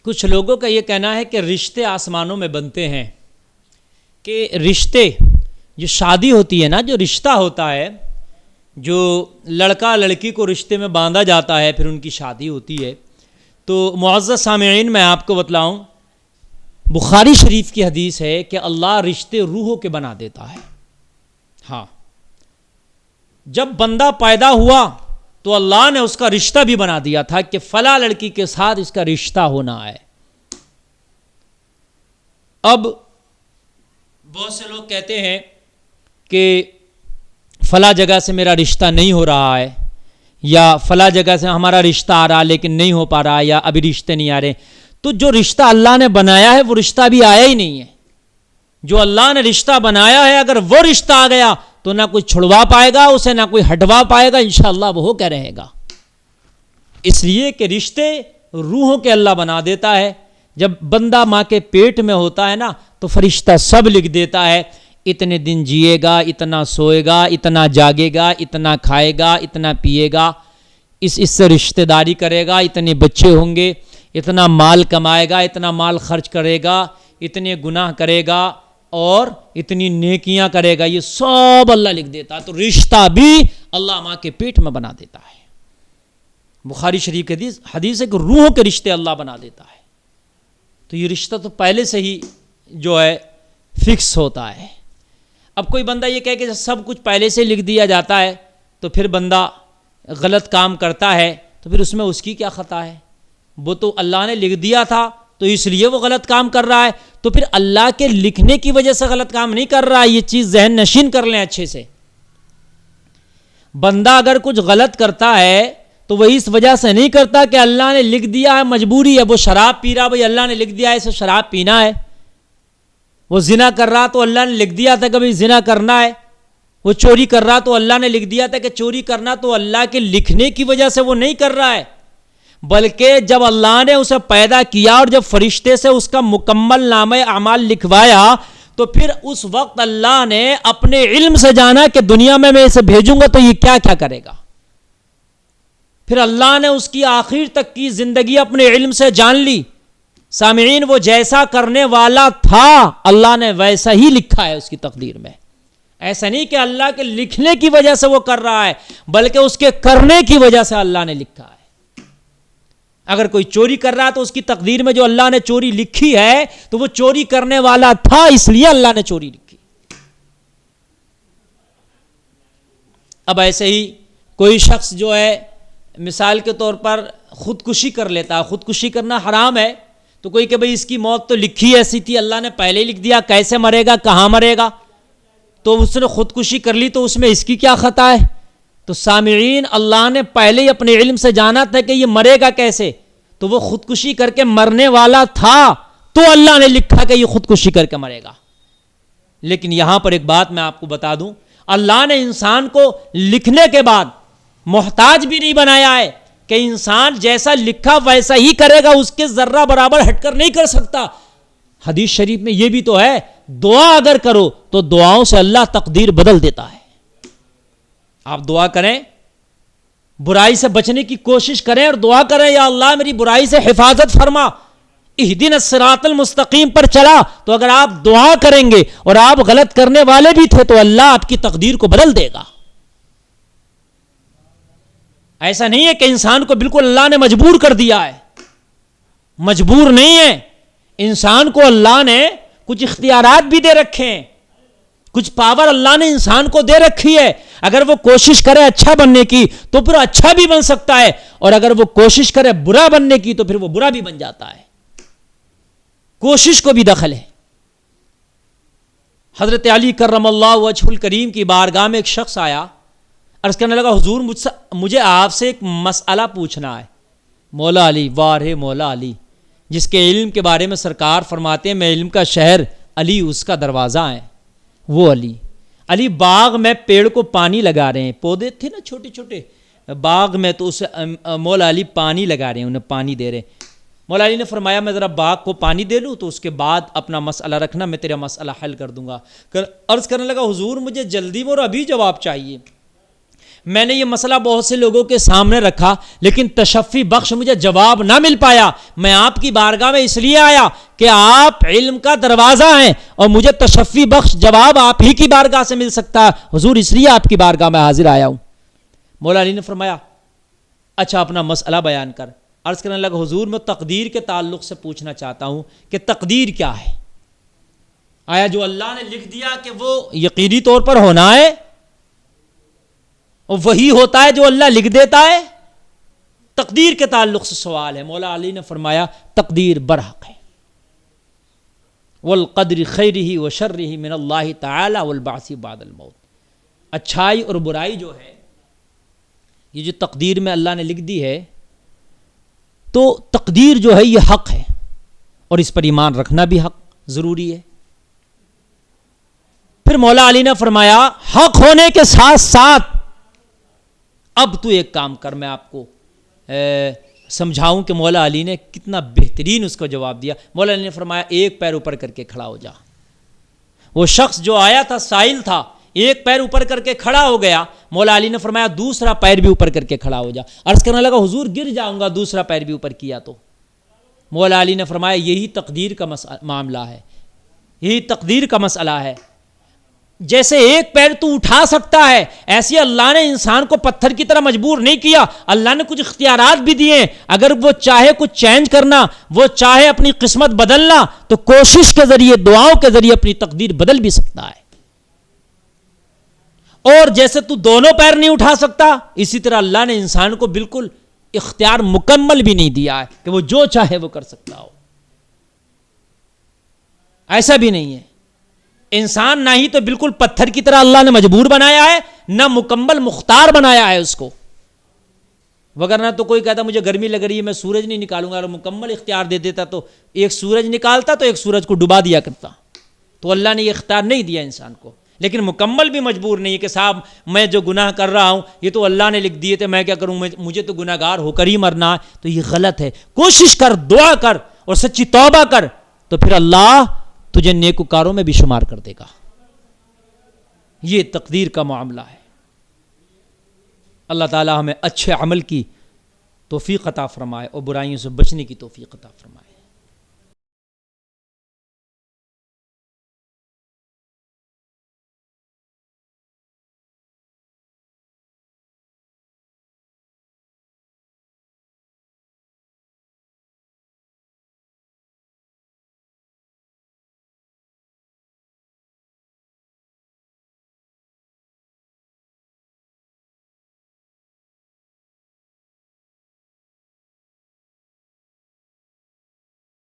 کچھ لوگوں کا یہ کہنا ہے کہ رشتے آسمانوں میں بنتے ہیں، کہ رشتے جو شادی ہوتی ہے نا، جو رشتہ ہوتا ہے، جو لڑکا لڑکی کو رشتے میں باندھا جاتا ہے، پھر ان کی شادی ہوتی ہے، تو معزز سامعین میں آپ کو بتلاؤں، بخاری شریف کی حدیث ہے کہ اللہ رشتے روحوں کے بنا دیتا ہے۔ ہاں، جب بندہ پیدا ہوا تو اللہ نے اس کا رشتہ بھی بنا دیا تھا کہ فلاں لڑکی کے ساتھ اس کا رشتہ ہونا ہے۔ اب بہت سے لوگ کہتے ہیں کہ فلاں جگہ سے میرا رشتہ نہیں ہو رہا ہے، یا فلاں جگہ سے ہمارا رشتہ آ رہا لیکن نہیں ہو پا رہا، یا ابھی رشتے نہیں آ رہے۔ تو جو رشتہ اللہ نے بنایا ہے وہ رشتہ ابھی آیا ہی نہیں ہے۔ جو اللہ نے رشتہ بنایا ہے، اگر وہ رشتہ آ گیا تو نہ کوئی چھڑوا پائے گا اسے، نہ کوئی ہٹوا پائے گا، انشاءاللہ وہ ہو کے رہے گا۔ اس لیے کہ رشتے روحوں کے اللہ بنا دیتا ہے۔ جب بندہ ماں کے پیٹ میں ہوتا ہے نا، تو فرشتہ سب لکھ دیتا ہے، اتنے دن جیے گا، اتنا سوئے گا، اتنا جاگے گا، اتنا کھائے گا، اتنا پیے گا، اس سے رشتہ داری کرے گا، اتنے بچے ہوں گے، اتنا مال کمائے گا، اتنا مال خرچ کرے گا، اتنے گناہ کرے گا اور اتنی نیکیاں کرے گا، یہ سب اللہ لکھ دیتا ہے۔ تو رشتہ بھی اللہ ماں کے پیٹ میں بنا دیتا ہے۔ بخاری شریف کی حدیث ہے کہ روحوں کے رشتے اللہ بنا دیتا ہے۔ تو یہ رشتہ تو پہلے سے ہی جو ہے فکس ہوتا ہے۔ اب کوئی بندہ یہ کہے کہ سب کچھ پہلے سے لکھ دیا جاتا ہے تو پھر بندہ غلط کام کرتا ہے، تو پھر اس میں اس کی کیا خطا ہے؟ وہ تو اللہ نے لکھ دیا تھا تو اس لیے وہ غلط کام کر رہا ہے، تو پھر اللہ کے لکھنے کی وجہ سے غلط کام نہیں کر رہا ہے۔ یہ چیز ذہن نشین کر لیں اچھے سے۔ بندہ اگر کچھ غلط کرتا ہے تو وہ اس وجہ سے نہیں کرتا کہ اللہ نے لکھ دیا ہے، مجبوری ہے۔ وہ شراب پی رہا، بھائی اللہ نے لکھ دیا ہے اسے شراب پینا ہے۔ وہ زنا کر رہا تو اللہ نے لکھ دیا تھا کہ بھائی زنا کرنا ہے۔ وہ چوری کر رہا تو اللہ نے لکھ دیا تھا کہ چوری کرنا، تو اللہ کے لکھنے کی وجہ سے وہ نہیں کر رہا ہے، بلکہ جب اللہ نے اسے پیدا کیا اور جب فرشتے سے اس کا مکمل نامہ اعمال لکھوایا، تو پھر اس وقت اللہ نے اپنے علم سے جانا کہ دنیا میں اسے بھیجوں گا تو یہ کیا کیا کرے گا۔ پھر اللہ نے اس کی آخر تک کی زندگی اپنے علم سے جان لی۔ سامعین، وہ جیسا کرنے والا تھا اللہ نے ویسا ہی لکھا ہے اس کی تقدیر میں۔ ایسا نہیں کہ اللہ کے لکھنے کی وجہ سے وہ کر رہا ہے، بلکہ اس کے کرنے کی وجہ سے اللہ نے لکھا ہے۔ اگر کوئی چوری کر رہا ہے تو اس کی تقدیر میں جو اللہ نے چوری لکھی ہے تو وہ چوری کرنے والا تھا، اس لیے اللہ نے چوری لکھی۔ اب ایسے ہی کوئی شخص جو ہے مثال کے طور پر خودکشی کر لیتا ہے، خودکشی کرنا حرام ہے، تو کوئی کہ بھئی اس کی موت تو لکھی ایسی تھی، اللہ نے پہلے لکھ دیا، کیسے مرے گا، کہاں مرے گا، تو اس نے خودکشی کر لی تو اس میں اس کی کیا خطا ہے؟ تو سامعین، اللہ نے پہلے ہی اپنے علم سے جانا تھا کہ یہ مرے گا کیسے، تو وہ خودکشی کر کے مرنے والا تھا تو اللہ نے لکھا کہ یہ خودکشی کر کے مرے گا۔ لیکن یہاں پر ایک بات میں آپ کو بتا دوں، اللہ نے انسان کو لکھنے کے بعد محتاج بھی نہیں بنایا ہے کہ انسان جیسا لکھا ویسا ہی کرے گا، اس کے ذرہ برابر ہٹ کر نہیں کر سکتا۔ حدیث شریف میں یہ بھی تو ہے، دعا اگر کرو تو دعاؤں سے اللہ تقدیر بدل دیتا ہے۔ آپ دعا کریں، برائی سے بچنے کی کوشش کریں اور دعا کریں، یا اللہ میری برائی سے حفاظت فرما، اہدنا الصراط المستقیم پر چلا، تو اگر آپ دعا کریں گے اور آپ غلط کرنے والے بھی تھے تو اللہ آپ کی تقدیر کو بدل دے گا۔ ایسا نہیں ہے کہ انسان کو بالکل اللہ نے مجبور کر دیا ہے، مجبور نہیں ہے۔ انسان کو اللہ نے کچھ اختیارات بھی دے رکھے ہیں، کچھ پاور اللہ نے انسان کو دے رکھی ہے۔ اگر وہ کوشش کرے اچھا بننے کی تو پھر اچھا بھی بن سکتا ہے، اور اگر وہ کوشش کرے برا بننے کی تو پھر وہ برا بھی بن جاتا ہے۔ کوشش کو بھی دخل ہے۔ حضرت علی کرم اللہ وجہ الکریم کی بارگاہ میں ایک شخص آیا، عرض کرنے لگا حضور مجھے آپ سے ایک مسئلہ پوچھنا ہے۔ مولا علی، واہ رے مولا علی، جس کے علم کے بارے میں سرکار فرماتے ہیں میں علم کا شہر، علی اس کا دروازہ ہے۔ وہ علی باغ میں پیڑ کو پانی لگا رہے ہیں، پودے تھے نا چھوٹے چھوٹے باغ میں، تو اسے مولا علی پانی لگا رہے ہیں، انہیں پانی دے رہے ہیں۔ مولا علی نے فرمایا میں ذرا باغ کو پانی دے لوں تو اس کے بعد اپنا مسئلہ رکھنا، میں تیرا مسئلہ حل کر دوں گا۔ عرض کرنے لگا حضور مجھے جلدی میں اور ابھی جواب چاہیے، میں نے یہ مسئلہ بہت سے لوگوں کے سامنے رکھا لیکن تشفی بخش مجھے جواب نہ مل پایا. میں آپ کی بارگاہ میں اس لیے آیا کہ آپ علم کا دروازہ ہیں اور مجھے تشفی بخش جواب آپ ہی کی بارگاہ سے مل سکتا ہے. حضور اس لیے آپ کی بارگاہ میں حاضر آیا ہوں. مولا علی نے فرمایا اچھا اپنا مسئلہ بیان کر. عرض کرنے لگا حضور میں تقدیر کے تعلق سے پوچھنا چاہتا ہوں کہ تقدیر کیا ہے؟ آیا جو اللہ نے لکھ دیا کہ وہ یقینی طور پر ہونا ہے اور وہی ہوتا ہے جو اللہ لکھ دیتا ہے؟ تقدیر کے تعلق سے سوال ہے. مولا علی نے فرمایا تقدیر برحق ہے. والقدر خیرہ و شرہ من اللہ تعالی والبعث بعد الموت. اچھائی اور برائی جو ہے یہ جو تقدیر میں اللہ نے لکھ دی ہے تو تقدیر جو ہے یہ حق ہے اور اس پر ایمان رکھنا بھی حق ضروری ہے. پھر مولا علی نے فرمایا حق ہونے کے ساتھ ساتھ اب تو ایک کام کر. میں آپ کو سمجھاؤں کہ مولا علی نے کتنا بہترین اس کو جواب دیا. مولا علی نے فرمایا ایک پیر اوپر کر کے کھڑا ہو جا. وہ شخص جو آیا تھا سائل تھا, ایک پیر اوپر کر کے کھڑا ہو گیا. مولا علی نے فرمایا دوسرا پیر بھی اوپر کر کے کھڑا ہو جا. عرض کرنے لگا حضور گر جاؤں گا دوسرا پیر بھی اوپر کیا تو. مولا علی نے فرمایا یہی تقدیر کا معاملہ ہے, یہی تقدیر کا مسئلہ ہے. جیسے ایک پیر تو اٹھا سکتا ہے ایسے اللہ نے انسان کو پتھر کی طرح مجبور نہیں کیا. اللہ نے کچھ اختیارات بھی دیے. اگر وہ چاہے کچھ چینج کرنا, وہ چاہے اپنی قسمت بدلنا تو کوشش کے ذریعے دعاؤں کے ذریعے اپنی تقدیر بدل بھی سکتا ہے. اور جیسے تو دونوں پیر نہیں اٹھا سکتا اسی طرح اللہ نے انسان کو بالکل اختیار مکمل بھی نہیں دیا ہے کہ وہ جو چاہے وہ کر سکتا ہو. ایسا بھی نہیں ہے. انسان نہ ہی تو بالکل پتھر کی طرح اللہ نے مجبور بنایا ہے نہ مکمل مختار بنایا ہے اس کو. وگرنہ تو کوئی کہتا مجھے گرمی لگ رہی ہے میں سورج نہیں نکالوں گا, اور مکمل اختیار دے دیتا تو ایک سورج نکالتا تو ایک سورج کو ڈبا دیا کرتا. تو اللہ نے یہ اختیار نہیں دیا انسان کو. لیکن مکمل بھی مجبور نہیں ہے کہ صاحب میں جو گناہ کر رہا ہوں یہ تو اللہ نے لکھ دیے تھے, میں کیا کروں, مجھے تو گناہ گار ہو کر ہی مرنا ہے. تو یہ غلط ہے. کوشش کر, دعا کر اور سچی توبہ کر تو پھر اللہ تجھے نیکوکاروں میں بھی شمار کر دے گا. یہ تقدیر کا معاملہ ہے. اللہ تعالی ہمیں اچھے عمل کی توفیق عطا فرمائے اور برائیوں سے بچنے کی توفیق عطا فرمائے.